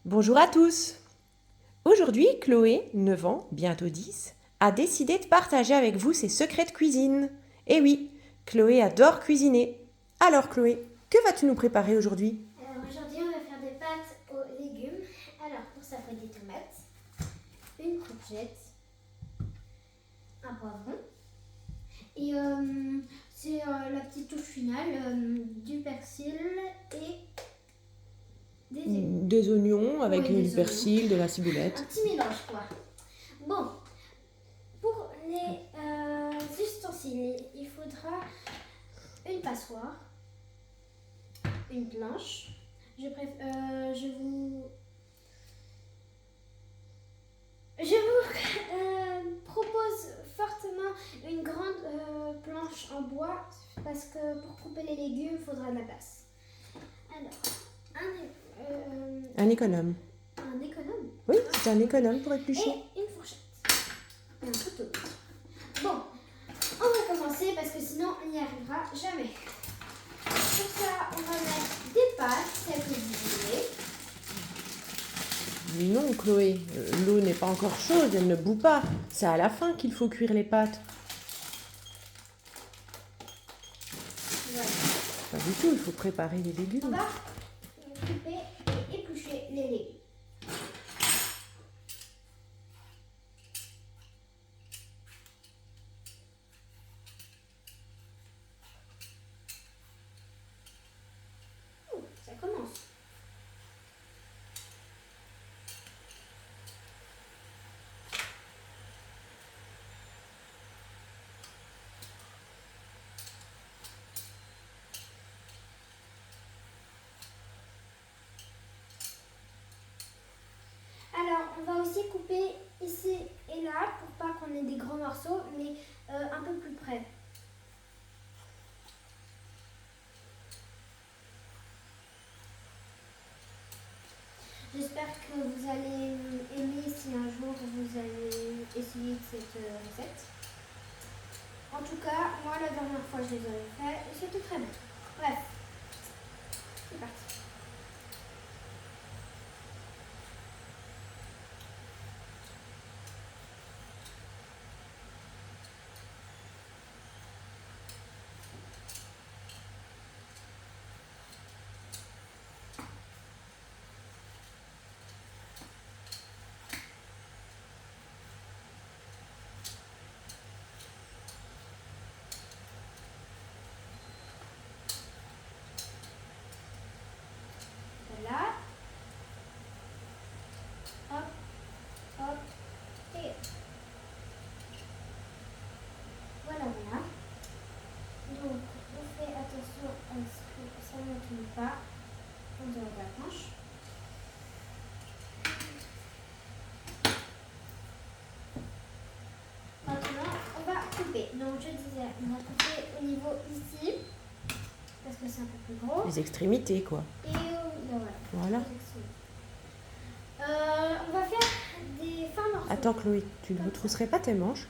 Bonjour à tous. Aujourd'hui, Chloé, 9 ans, bientôt 10, a décidé de partager avec vous ses secrets de cuisine. Et oui, Chloé adore cuisiner. Alors Chloé, que vas-tu nous préparer aujourd'hui? Alors aujourd'hui on va faire des pâtes aux légumes. Alors pour ça il faut des tomates, une courgette, un poivron et c'est la petite touche finale, du persil et des oignons. Des oignons avec Oui, du des persil, de la Un ciboulette. petit mélange quoi. Bon, pour les ustensiles, il faudra une passoire, une planche. Je vous propose fortement une grande planche en bois parce que pour couper les légumes, il faudra de la place. Alors, Un économe. un économe Oui, c'est un économe pour et éplucher. une fourchette et un couteau. Bon, on va commencer parce que sinon on n'y arrivera jamais. Pour ça, on va mettre des pâtes, celles que vous voulez. Non Chloé, l'eau n'est pas encore chaude, elle ne bout pas. C'est à la fin qu'il faut cuire les pâtes. Voilà. Pas du tout, il faut préparer les On légumes. va couper et éplucher les légumes. Ça commence. Alors, on va aussi couper ici et là pour pas qu'on ait des gros morceaux, mais un peu plus près. J'espère que vous allez aimer si un jour vous allez essayer cette recette. En tout cas, moi la dernière fois je les avais fait et c'était très bon. Bref, c'est parti. Voilà. Hop, hop, et voilà, voilà. Donc, on fait attention à ce que ça ne tombe pas en dehors de la planche. Maintenant, on va couper. Donc, je disais, on va couper au niveau ici, parce que c'est un peu plus gros. Les extrémités quoi. Et ben Voilà. On va faire des fins morceaux. Attends Chloé, tu ne retrousserais pas tes manches?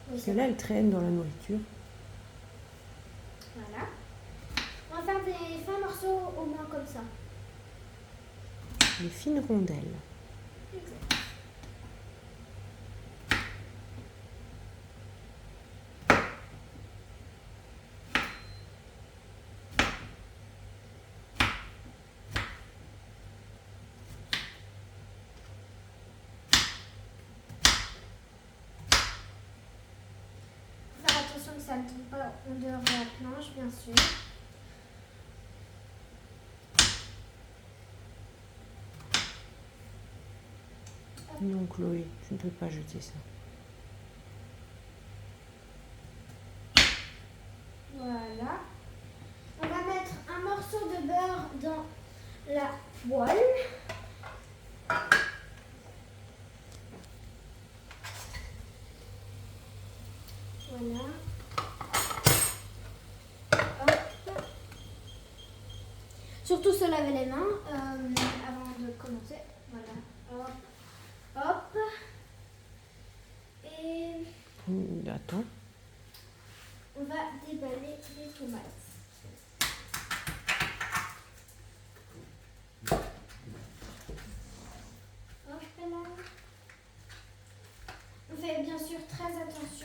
Oui, Parce c'est que là, vrai. elles traînent dans la nourriture. Voilà. On va faire des fins morceaux au moins comme ça. Les fines rondelles. Exact. Faire attention que ça ne tombe pas en dehors de la planche, bien sûr. Non Chloé, tu ne peux pas jeter ça. Voilà. On va mettre un morceau de beurre dans la poêle. Voilà. Hop. Surtout se laver les mains avant de commencer. Voilà. Hop. Hop. Et Attends. on va déballer les tomates.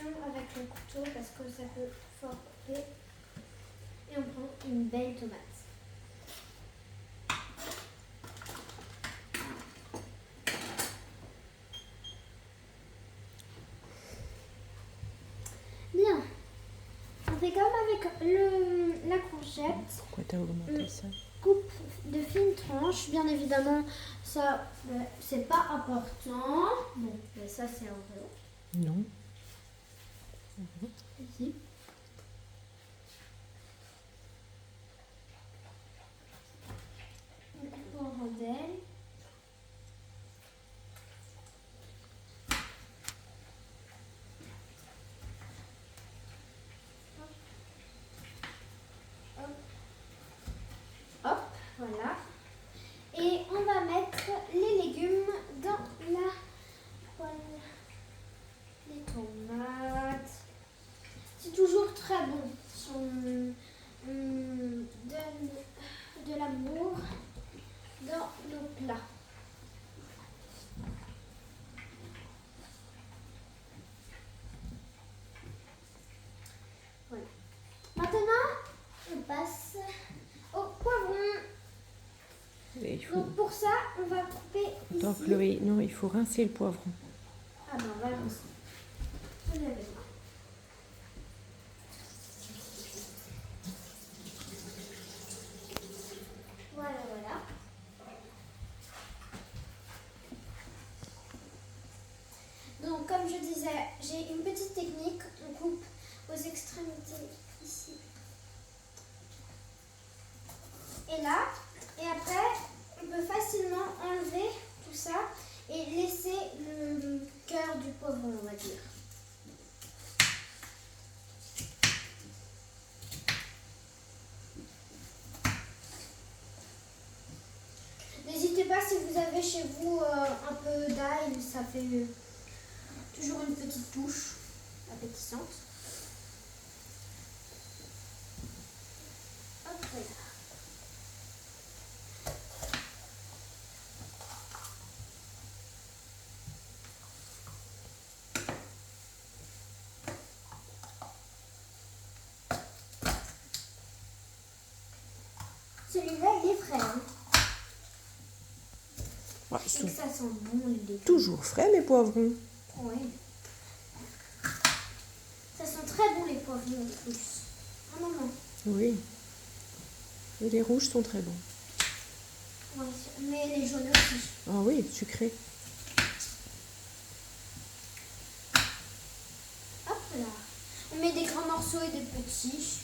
attention avec le couteau parce que ça peut fort couper. Et on prend une belle tomate. Bien. On fait comme avec la courgette. Pourquoi t'as augmenté ça? Coupe de fines tranches. Bien évidemment, ça, c'est pas important. Bon, mais ça, c'est un peu. Non. Ici. On coupe en rondelles. Hop, voilà. Et on va mettre les légumes dans la poêle. Les tomates. C'est toujours très bon. On donne de l'amour dans nos plats. Voilà. Maintenant, on passe au poivron. Et il faut... Donc pour ça, on va couper Attends, ici. Chloé, non, il faut rincer le poivron. Ah ben, on va lancer. Vous avez vu. Voilà, voilà. Donc, comme je disais, j'ai une petite technique. On coupe aux extrémités ici. Et là. Et après, on peut facilement enlever tout ça et laisser le cœur du poivron, on va dire. N'hésitez pas si vous avez chez vous un peu d'ail, ça fait toujours une petite touche appétissante. Hop, voilà. Celui-là, il est frais. Hein. Ouais, ils Et sont que ça sent bon, les légumes. toujours frais, mes poivrons. Oui. Ça sent très bon, les poivrons en plus. Ah maman. Oui. Et les rouges sont très bons. Oui, mais les jaunes aussi. Ah oui, sucrés. Hop là. On met des grands morceaux et des petits.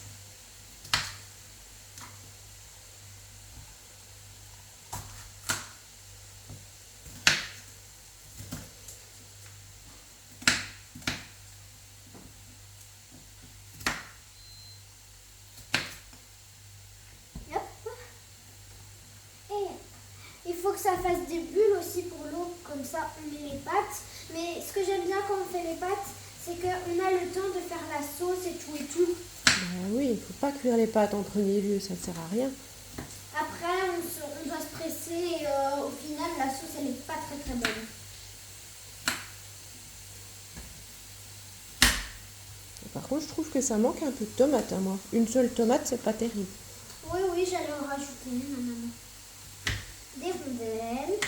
Hop. Et il faut que ça fasse des bulles aussi pour l'eau, comme ça on met les pâtes. Mais ce que j'aime bien quand on fait les pâtes, c'est qu'on a le temps de faire la sauce et tout et tout. Ben oui, il faut pas cuire les pâtes en premier lieu, ça ne sert à rien. Après, on doit se presser et au final, la sauce, elle n'est pas très très bonne. Par contre, je trouve que ça manque un peu de tomate, hein, moi. Une seule tomate, c'est pas terrible. Oui, oui, j'allais en rajouter une, maman. Des rondelles.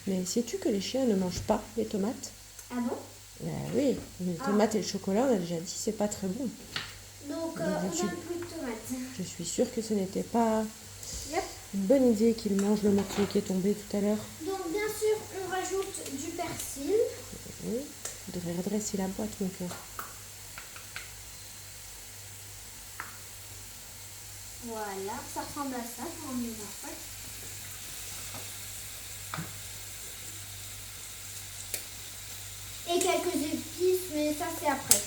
Mais sais-tu que les chiens ne mangent pas les tomates? Ah bon? Ben oui, les tomates et le chocolat, on a déjà dit, c'est pas très bon. Donc, Mais on je suis- donne plus de tomates. Je suis sûre que ce n'était pas Yep. une bonne idée qu'ils mangent le morceau qui est tombé tout à l'heure. Donc, bien sûr, on rajoute du persil. Oui, je devrais redresser la boîte, mon cœur. Voilà, ça ressemble à ça, j'en ai après. Et quelques épices, mais ça c'est après.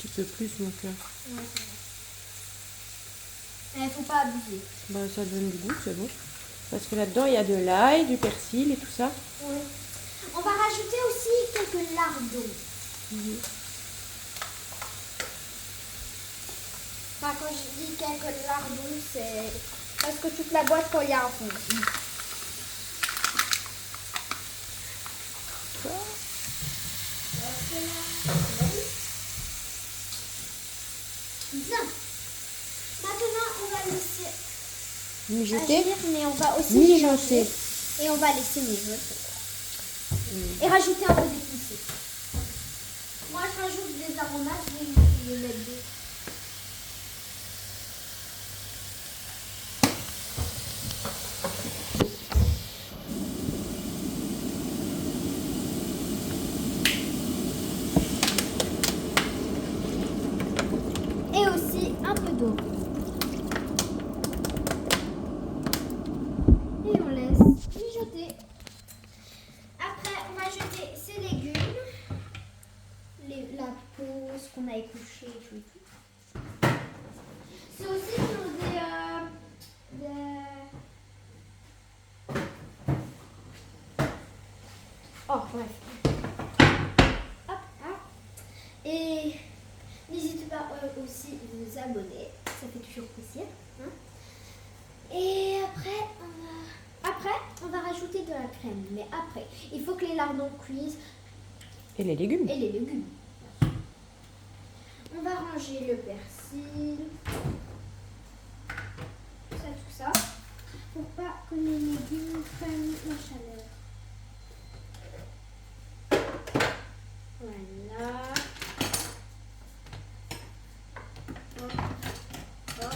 Tu peux plus, mon cœur. Ouais, c'est vrai. Il faut pas abuser. Ben, ça donne du goût, c'est bon. Parce que là-dedans, il y a de l'ail, du persil et tout ça. Oui. On va rajouter aussi quelques lardons. Enfin, quand je dis quelques lardons, c'est Parce que toute la boîte quand il y a un fond. Bien. Maintenant, on va laisser Mijoter. agir, mais on va aussi Mijoter. mélanger. Et on va laisser mijoter. Et rajouter un peu d'épicé. Moi, je rajoute des aromates, je vais mettre des... Et aussi un peu d'eau. Et on laisse mijoter. Après, on va jeter ces légumes. La peau, ce qu'on a épluché et tout. C'est aussi sur des... Oh, bref. Hop, hop. Et n'hésitez pas aussi à vous abonner. Ça fait toujours plaisir. Hein. Et après, on va rajouter de la crème. Mais après, il faut que les lardons cuisent. Et les légumes. Et les légumes. On va ranger le persil. Tout ça. Pour pas que les légumes prennent la chaleur. Voilà. Hop, hop.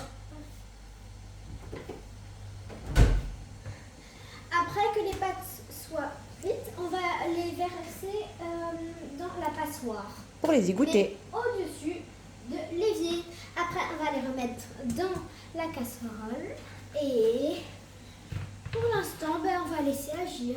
Après que les pâtes soient cuites, on va les verser dans la passoire. Pour les égoutter. Et au-dessus de l'évier. Après, on va les remettre dans la casserole. Et pour l'instant, on va laisser agir.